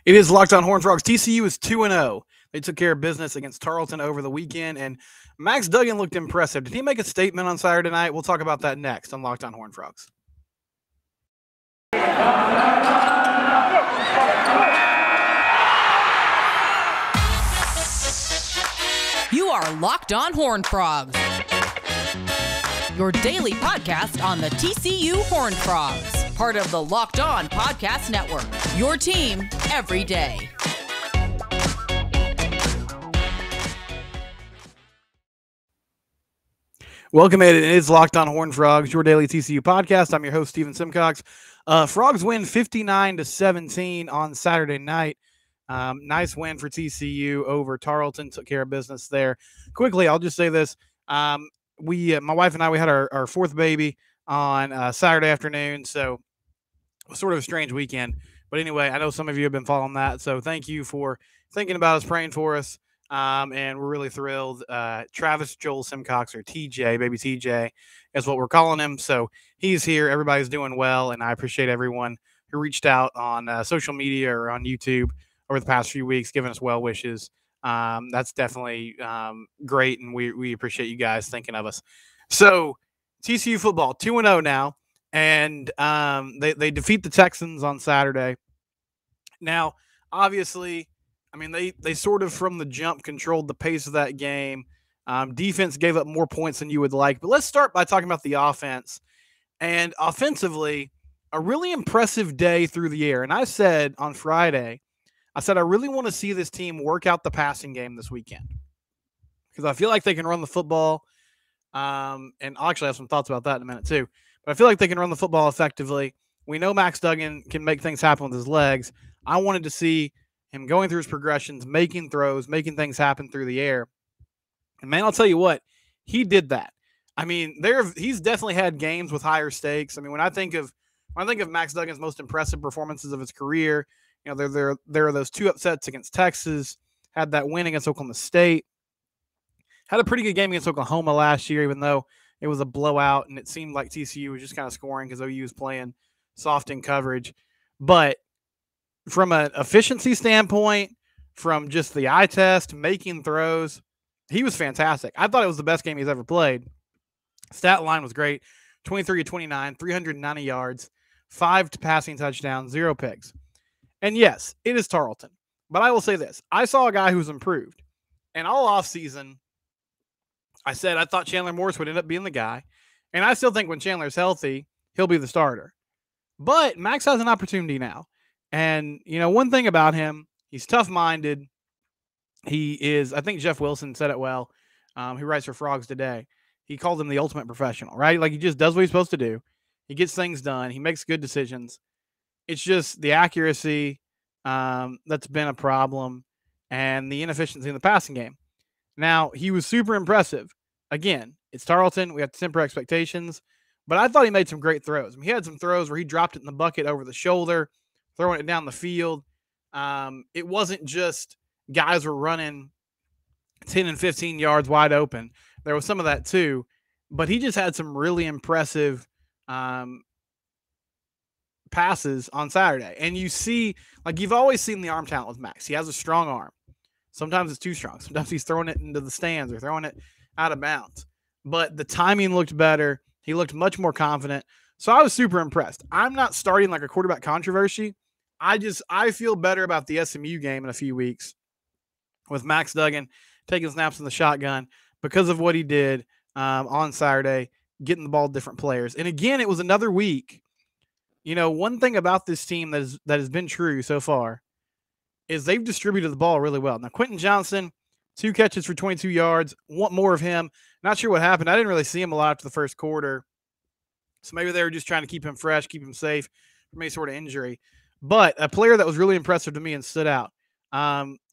It is Locked On Horned Frogs. TCU is 2-0. They took care of business against Tarleton over the weekend, and Max Duggan looked impressive. Did he make a statement on Saturday night? We'll talk about that next on Locked On Horned Frogs. You are Locked On Horned Frogs, your daily podcast on the TCU Horned Frogs, part of the Locked On Podcast Network, your team every day. Welcome, it is Locked On Horned Frogs, your daily TCU podcast. I'm your host, Steven Simcox. Frogs win 59-17 on Saturday night. Nice win for TCU over Tarleton. Took care of business there. Quickly, I'll just say this. My wife and I, we had our fourth baby on Saturday afternoon, so it was sort of a strange weekend. But anyway, I know some of you have been following that, so thank you for thinking about us, praying for us. And we're really thrilled. Travis Joel Simcox, or TJ, baby TJ, is what we're calling him. So he's here. Everybody's doing well, and I appreciate everyone who reached out on social media or on YouTube over the past few weeks, giving us well wishes. That's definitely great, and we appreciate you guys thinking of us. So TCU football 2-0 now, and they defeat the Texans on Saturday. Now, obviously, I mean, they sort of from the jump controlled the pace of that game. Defense gave up more points than you would like. But let's start by talking about the offense. And offensively, a really impressive day through the air. And I said on Friday, I really want to see this team work out the passing game this weekend, because I feel like they can run the football. And I'll actually have some thoughts about that in a minute too. But I feel like they can run the football effectively. We know Max Duggan can make things happen with his legs. I wanted to see him going through his progressions, making throws, making things happen through the air. And man, I'll tell you what, he did that. I mean, he's definitely had games with higher stakes. I mean, when I think of Max Duggan's most impressive performances of his career, you know, there are those two upsets against Texas, had that win against Oklahoma State, had a pretty good game against Oklahoma last year, even though it was a blowout and it seemed like TCU was just kind of scoring because OU was playing soft in coverage. But from an efficiency standpoint, from just the eye test, making throws, he was fantastic. I thought it was the best game he's ever played. Stat line was great. 23-29, 390 yards, 5 passing touchdowns, 0 picks. And yes, it is Tarleton. But I will say this. I saw a guy who's improved. And all offseason, I said I thought Chandler Morris would end up being the guy. And I still think when Chandler's healthy, he'll be the starter. But Max has an opportunity now. And, you know, one thing about him, he's tough-minded. He is, I think Jeff Wilson said it well, who writes for Frogs Today. He called him the ultimate professional, right? Like, he just does what he's supposed to do. He gets things done. He makes good decisions. It's just the accuracy that's been a problem and the inefficiency in the passing game. Now, he was super impressive. Again, it's Tarleton. We have to temper expectations. But I thought he made some great throws. I mean, he had some throws where he dropped it in the bucket over the shoulder, throwing it down the field. It wasn't just guys were running 10 and 15 yards wide open. There was some of that too, but he just had some really impressive passes on Saturday. And you see, like, you've always seen the arm talent with Max. He has a strong arm. Sometimes it's too strong. Sometimes he's throwing it into the stands or throwing it out of bounds. But the timing looked better. He looked much more confident. So I was super impressed. I'm not starting like a quarterback controversy. I feel better about the SMU game in a few weeks with Max Duggan taking snaps in the shotgun because of what he did on Saturday, getting the ball to different players. And again, it was another week. You know, one thing about this team that has been true so far is they've distributed the ball really well. Now, Quentin Johnson, 2 catches for 22 yards. Want more of him. Not sure what happened. I didn't really see him a lot after the first quarter. So maybe they were just trying to keep him fresh, keep him safe from any sort of injury. But a player that was really impressive to me and stood out,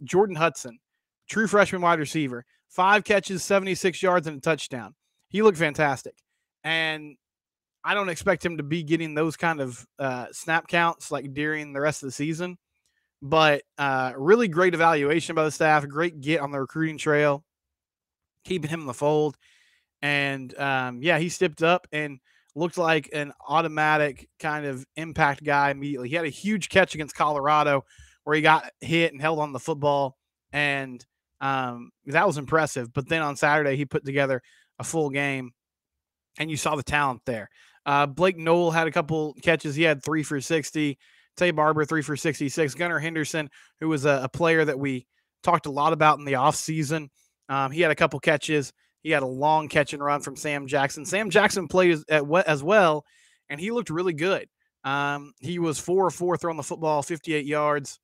Jordan Hudson, true freshman wide receiver, 5 catches, 76 yards, and a touchdown. He looked fantastic. And I don't expect him to be getting those kind of snap counts like during the rest of the season. But really great evaluation by the staff, a great get on the recruiting trail, keeping him in the fold. And, yeah, he stepped up and looked like an automatic kind of impact guy immediately. He had a huge catch against Colorado where he got hit and held on the football, and that was impressive. But then on Saturday, he put together a full game, and you saw the talent there. Blake Knoll had a couple catches. He had 3 for 60. Tay Barber, 3 for 66. Gunnar Henderson, who was a player that we talked a lot about in the offseason, he had a couple catches. He had a long catch and run from Sam Jackson. Sam Jackson played as well, and he looked really good. He was 4 of 4 throwing the football, 58 yards,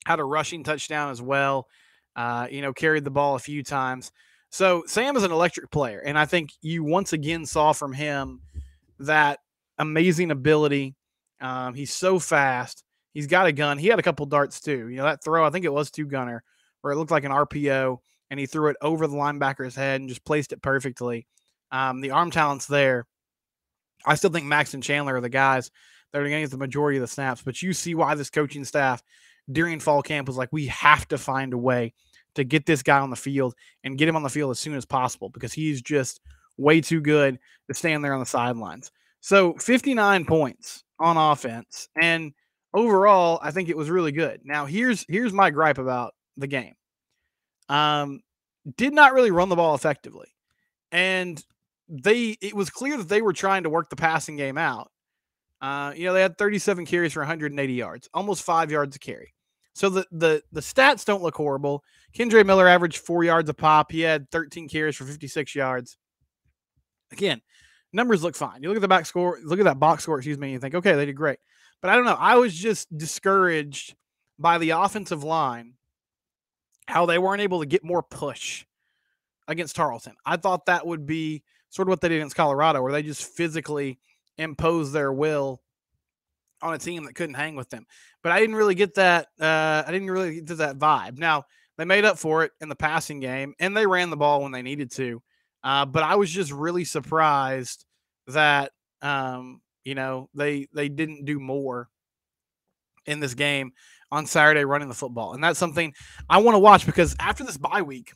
had a rushing touchdown as well, carried the ball a few times. So Sam is an electric player, and I think you once again saw from him that amazing ability. He's so fast. He's got a gun. He had a couple darts too. That throw, I think it was to Gunner, where it looked like an RPO, and he threw it over the linebacker's head and just placed it perfectly. The arm talent's there. I still think Max and Chandler are the guys that are going to get the majority of the snaps, but you see why this coaching staff during fall camp was like, we have to find a way to get this guy on the field and get him on the field as soon as possible, because he's just way too good to stand there on the sidelines. So 59 points on offense, and overall, I think it was really good. Now, here's my gripe about the game. Did not really run the ball effectively, and it was clear that they were trying to work the passing game out. They had 37 carries for 180 yards, almost 5 yards a carry. So the stats don't look horrible. Kendre Miller averaged 4 yards a pop. He had 13 carries for 56 yards. Again, numbers look fine. You look at the box score, and you think, okay, they did great. But I don't know. I was just discouraged by the offensive line, how they weren't able to get more push against Tarleton. I thought that would be sort of what they did against Colorado, where they just physically imposed their will on a team that couldn't hang with them. But I didn't really get that. I didn't really get that vibe. Now, they made up for it in the passing game, and they ran the ball when they needed to. But I was just really surprised that, they didn't do more in this game on Saturday running the football. And that's something I want to watch, because after this bye week,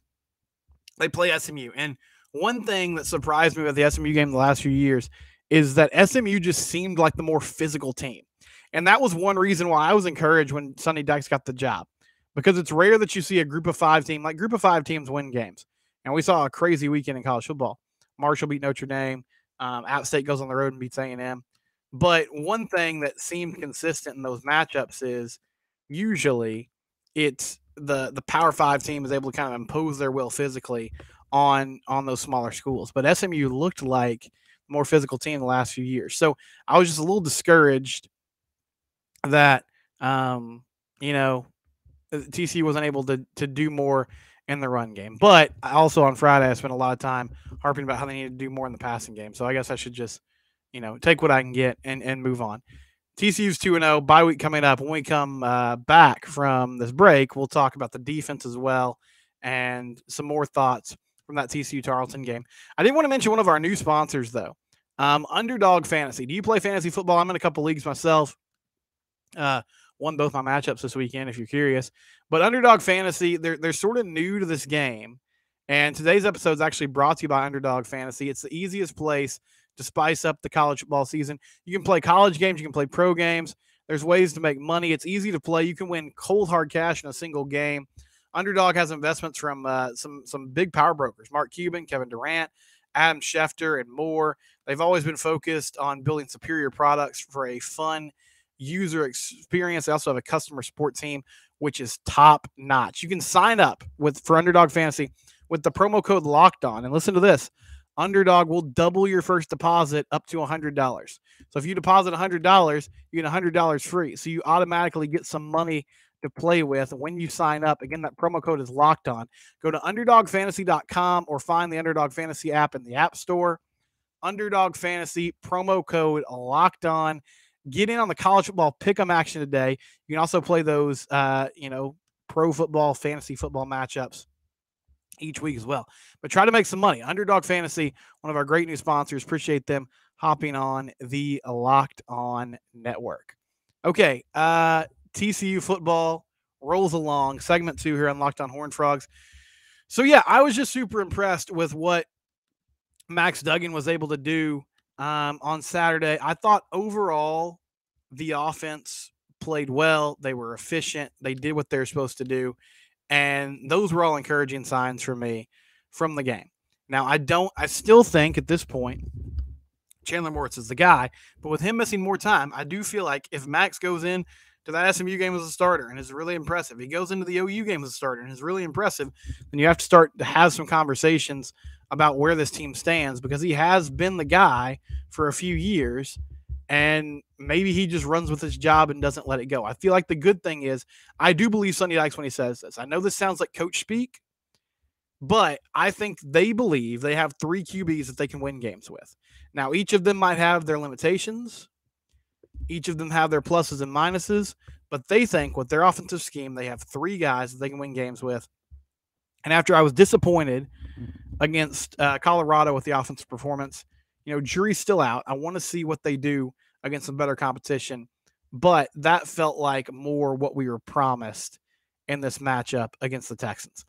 they play SMU. And one thing that surprised me about the SMU game the last few years is that SMU just seemed like the more physical team. And that was one reason why I was encouraged when Sonny Dykes got the job, because it's rare that you see a group of 5 team. Like, group of 5 teams win games. And we saw a crazy weekend in college football. Marshall beat Notre Dame. App State goes on the road and beats A&M. But one thing that seemed consistent in those matchups is usually it's the Power 5 team is able to kind of impose their will physically on those smaller schools. But SMU looked like a more physical team the last few years. So I was just a little discouraged that, TCU wasn't able to do more in the run game. But also on Friday, I spent a lot of time harping about how they need to do more in the passing game. So I guess I should just, take what I can get and move on. TCU's 2-0, bye week coming up. When we come back from this break, we'll talk about the defense as well and some more thoughts from that TCU Tarleton game. I did want to mention one of our new sponsors, though. Underdog Fantasy. Do you play fantasy football? I'm in a couple leagues myself. Won both my matchups this weekend, if you're curious. But Underdog Fantasy, they're sort of new to this game. And today's episode is actually brought to you by Underdog Fantasy. It's the easiest place to spice up the college football season. You can play college games. You can play pro games. There's ways to make money. It's easy to play. You can win cold, hard cash in a single game. Underdog has investments from some big power brokers, Mark Cuban, Kevin Durant, Adam Schefter, and more. They've always been focused on building superior products for a fun user experience. They also have a customer support team, which is top notch. You can sign up for Underdog Fantasy with the promo code Locked On, and listen to this: Underdog will double your first deposit up to $100. So if you deposit $100, you get $100 free. So you automatically get some money to play with when you sign up. Again, that promo code is Locked On. Go to UnderdogFantasy.com or find the Underdog Fantasy app in the App Store. Underdog Fantasy, promo code Locked On. Get in on the college football pick'em action today. You can also play those, pro football, fantasy football matchups each week as well. But try to make some money. Underdog Fantasy, one of our great new sponsors. Appreciate them hopping on the Locked On Network. Okay, TCU football rolls along. Segment 2 here on Locked On Horned Frogs. So, yeah, I was just super impressed with what Max Duggan was able to do on Saturday. I thought overall the offense played well. They were efficient. They did what they're supposed to do. And those were all encouraging signs for me from the game. Now, I still think at this point, Chandler Morris is the guy, but with him missing more time, I do feel like if Max goes in to that SMU game as a starter and is really impressive, he goes into the OU game as a starter and is really impressive, then you have to start to have some conversations about where this team stands, because he has been the guy for a few years, and maybe he just runs with his job and doesn't let it go. I feel like the good thing is I do believe Sonny Dykes when he says this. I know this sounds like coach speak, but I think they believe they have 3 QBs that they can win games with. Now, each of them might have their limitations. Each of them have their pluses and minuses, but they think with their offensive scheme, they have 3 guys that they can win games with. And after I was disappointed against Colorado with the offensive performance, jury's still out. I want to see what they do against some better competition, but that felt like more what we were promised in this matchup against the Texans.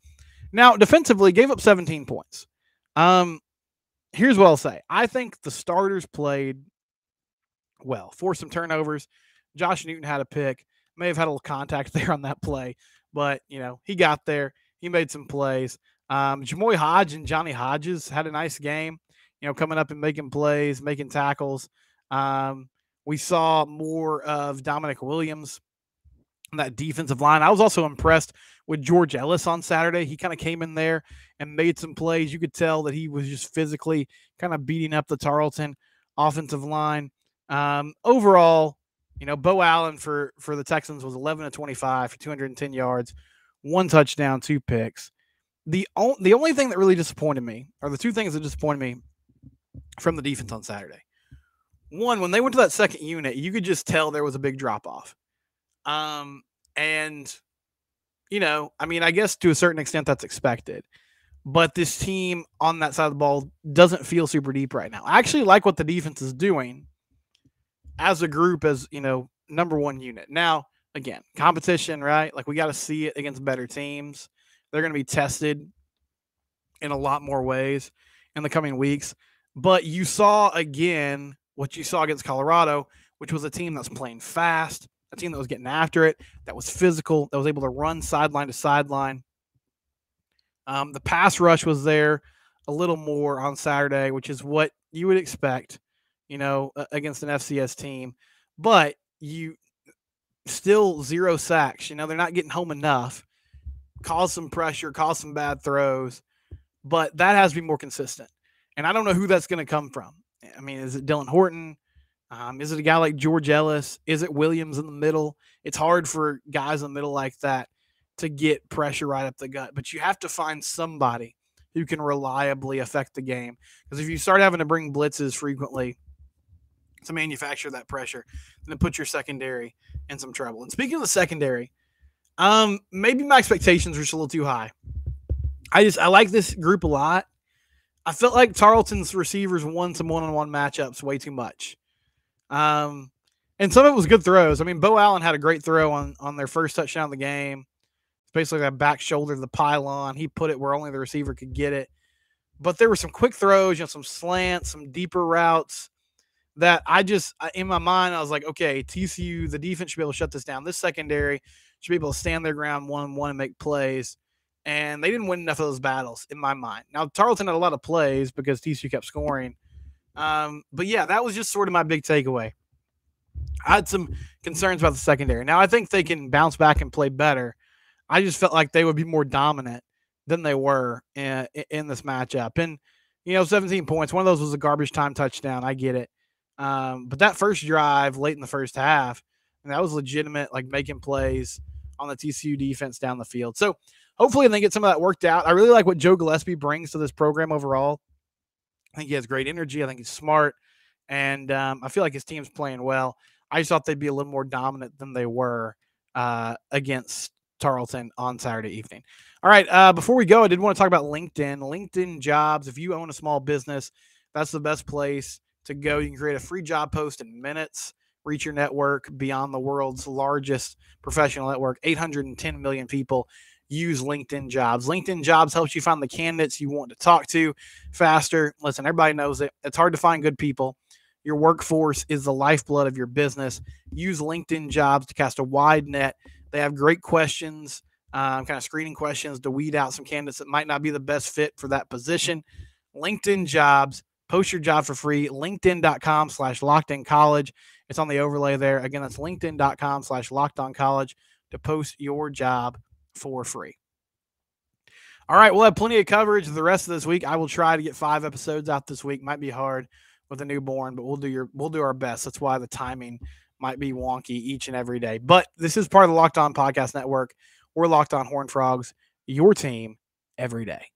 Now, defensively, gave up 17 points. Here's what I'll say. I think the starters played well, forced some turnovers. Josh Newton had a pick, may have had a little contact there on that play, but, he got there. He made some plays. Jamoy Hodge and Johnny Hodges had a nice game, coming up and making plays, making tackles. We saw more of Dominic Williams on that defensive line. I was also impressed with George Ellis on Saturday. He kind of came in there and made some plays. You could tell that he was just physically kind of beating up the Tarelton offensive line. Overall, Bo Allen for the Texans was 11 of 25 for 210 yards, 1 touchdown, 2 picks. The only thing that really disappointed me, or the 2 things that disappointed me from the defense on Saturday. One, when they went to that second unit, you could just tell there was a big drop-off. I guess to a certain extent that's expected. But this team on that side of the ball doesn't feel super deep right now. I actually like what the defense is doing as a group, as, number 1 unit. Now, again, competition, right? Like, we got to see it against better teams. They're going to be tested in a lot more ways in the coming weeks. But you saw, again, what you saw against Colorado, which was a team that's playing fast, a team that was getting after it, that was physical, that was able to run sideline to sideline. The pass rush was there a little more on Saturday, which is what you would expect, against an FCS team. But you still 0 sacks. They're not getting home enough. Cause some pressure, cause some bad throws. But that has to be more consistent. And I don't know who that's going to come from. I mean, is it Dylan Horton? Is it a guy like George Ellis? Is it Williams in the middle? It's hard for guys in the middle like that to get pressure right up the gut. But you have to find somebody who can reliably affect the game. Because if you start having to bring blitzes frequently to manufacture that pressure, then it puts your secondary in some trouble. And speaking of the secondary, maybe my expectations were just a little too high. I like this group a lot. I felt like Tarleton's receivers won some one-on-one matchups way too much. And some of it was good throws. I mean, Bo Allen had a great throw on their first touchdown of the game. It's basically that back shoulder to the pylon. He put it where only the receiver could get it. But there were some quick throws, some slants, some deeper routes that in my mind, I was like, okay, TCU, the defense should be able to shut this down. This secondary should be able to stand their ground 1-on-1 and make plays. And they didn't win enough of those battles in my mind. Now, Tarleton had a lot of plays because TCU kept scoring. But yeah, that was just sort of my big takeaway. I had some concerns about the secondary. Now, I think they can bounce back and play better. I just felt like they would be more dominant than they were in this matchup. And, 17 points. One of those was a garbage time touchdown. I get it. But that first drive late in the first half, and that was legitimate, like making plays on the TCU defense down the field. So hopefully they get some of that worked out. I really like what Joe Gillespie brings to this program overall. I think he has great energy. I think he's smart. And I feel like his team's playing well. I just thought they'd be a little more dominant than they were against Tarleton on Saturday evening. All right, before we go, I did want to talk about LinkedIn. LinkedIn Jobs, if you own a small business, that's the best place to go. You can create a free job post in minutes, reach your network beyond the world's largest professional network. 810 million people use LinkedIn Jobs. LinkedIn Jobs helps you find the candidates you want to talk to faster. Listen, everybody knows it. It's hard to find good people. Your workforce is the lifeblood of your business. Use LinkedIn Jobs to cast a wide net. They have great questions, kind of screening questions to weed out some candidates that might not be the best fit for that position. LinkedIn Jobs, post your job for free. LinkedIn.com/LockedInCollege. It's on the overlay there. Again, that's LinkedIn.com/LockedOnCollege to post your job for free. All right, we'll have plenty of coverage the rest of this week. I will try to get 5 episodes out this week. Might be hard with a newborn, but we'll do our best. That's why the timing might be wonky each and every day. But this is part of the Locked On Podcast Network. We're Locked On Horned Frogs, your team every day.